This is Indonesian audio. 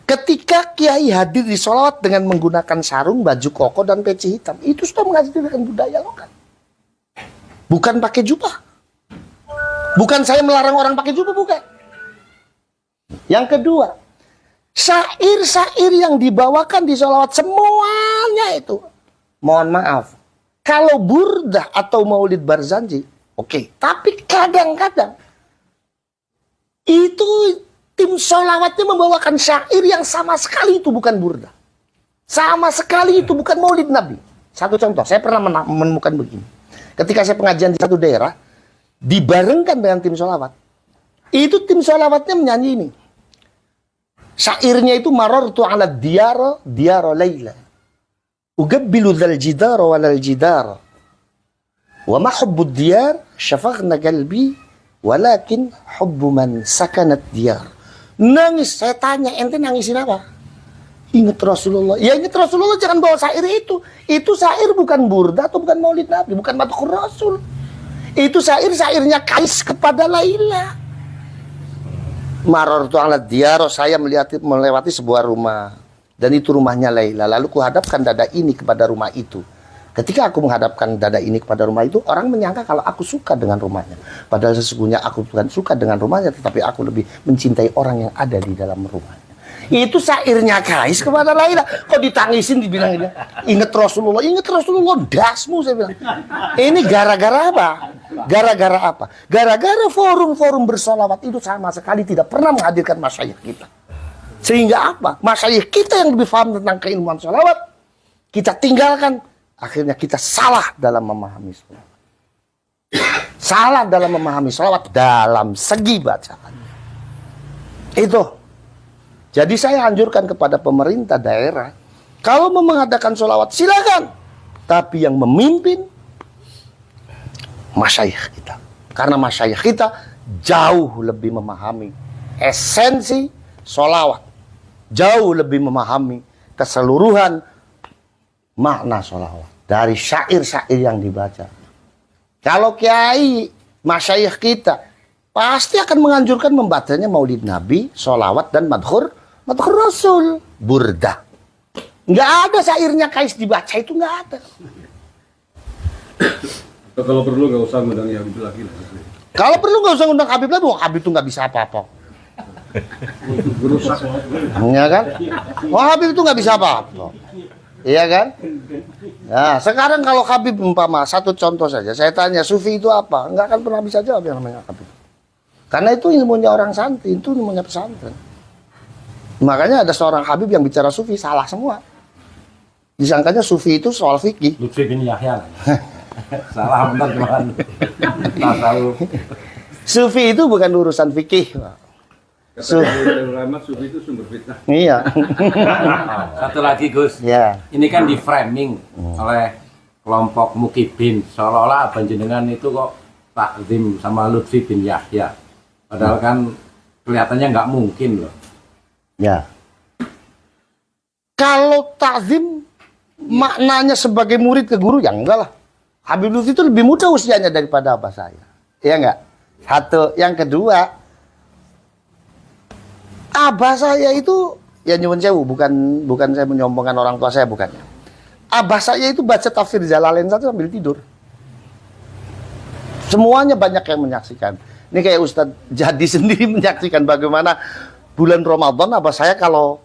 Ketika kiai hadir di sholawat dengan menggunakan sarung, baju koko, dan peci hitam, itu sudah menghadirkan budaya lokal. Bukan pakai jubah. Bukan saya melarang orang pakai jubah, bukan. Yang kedua, syair-syair yang dibawakan di sholawat semuanya itu, mohon maaf, kalau burdah atau maulid Barzanji, oke. Tapi kadang-kadang itu tim sholawatnya membawakan syair yang sama sekali itu bukan burdah. Sama sekali itu bukan maulid Nabi. Satu contoh, saya pernah menemukan begini. Ketika saya pengajian di satu daerah, dibarengkan dengan tim sholawat. Itu tim sholawatnya menyanyi ini. Syairnya itu marartu ala diyara layla. Ugabbilu dhal jidara walal jidara. Wa ma hubbud diyar syafaghna qalbi walakin hubbu man sakanat diyar. Nangis, saya tanya, ente nangisin apa? Ingat Rasulullah. Ya ingat Rasulullah, jangan bawa syair itu. Itu syair bukan burda atau bukan maulid Nabi, bukan Madhur Rasul. Itu syair-syairnya Kais kepada Laila. Marartu ala diyar, saya melewati sebuah rumah. Dan itu rumahnya Laila. Lalu kuhadapkan dada ini kepada rumah itu. Ketika aku menghadapkan dada ini kepada rumah itu, orang menyangka kalau aku suka dengan rumahnya. Padahal sesungguhnya aku bukan suka dengan rumahnya, tetapi aku lebih mencintai orang yang ada di dalam rumahnya. Itu syairnya Kais kepada Laila. Kok ditangisin dibilang ini? Ingat Rasulullah, dasmu, saya bilang. Ini gara-gara apa? Gara-gara apa? Gara-gara forum-forum bersolawat itu sama sekali tidak pernah menghadirkan masyayikh kita. Sehingga apa? Masyayikh kita yang lebih paham tentang keilmuan solawat, kita tinggalkan. Akhirnya kita salah dalam memahami solawat. Salah dalam memahami solawat dalam segi bacaan. Itu. Jadi saya anjurkan kepada pemerintah daerah, kalau mau mengadakan sholawat silakan, tapi yang memimpin masyayikh kita. Karena masyayikh kita jauh lebih memahami esensi sholawat, jauh lebih memahami keseluruhan makna sholawat dari syair-syair yang dibaca. Kalau kiai masyayikh kita pasti akan menganjurkan membacanya maulid Nabi, sholawat, dan madhur Rasul, burdah. Nggak ada syairnya Kais dibaca, itu nggak ada. Kalau perlu nggak usah ngundang Habib lagi. Kalau perlu nggak usah ngundang Habib lagi, Habib itu nggak bisa apa-apa. Iya kan? Habib itu nggak bisa apa-apa. Iya kan? Nah, sekarang kalau Habib umpama, satu contoh saja, saya tanya Sufi itu apa? Nggak akan pernah bisa jawab yang namanya Habib. Karena itu ilmunya orang santri, itu ilmunya pesantren. Makanya ada seorang Habib yang bicara Sufi, salah semua. Disangkanya Sufi itu soal fikih. Lutfi bin Yahya. Salah benar cuman. Tasawuf. Sufi itu bukan urusan fikih. Ulama Sufi itu sumber fitnah. Iya. Satu lagi Gus. Ya. Ini kan di framing oleh kelompok Mukibin, seolah-olah panjenengan itu kok takzim sama Lutfi bin Yahya. Padahal kan kelihatannya nggak mungkin loh. Ya. Kalau takzim maknanya sebagai murid ke guru, ya enggak lah. Habib Lutfi itu lebih muda usianya daripada abah saya. Iya enggak? Satu. Yang kedua, abah saya itu, ya nyuwun sewu, bukan saya menyombongkan orang tua saya, bukannya. Abah saya itu baca tafsir Jalalain satu sambil tidur. Semuanya banyak yang menyaksikan. Ini kayak Ustadz Jadi sendiri menyaksikan bagaimana bulan Ramadan abah saya kalau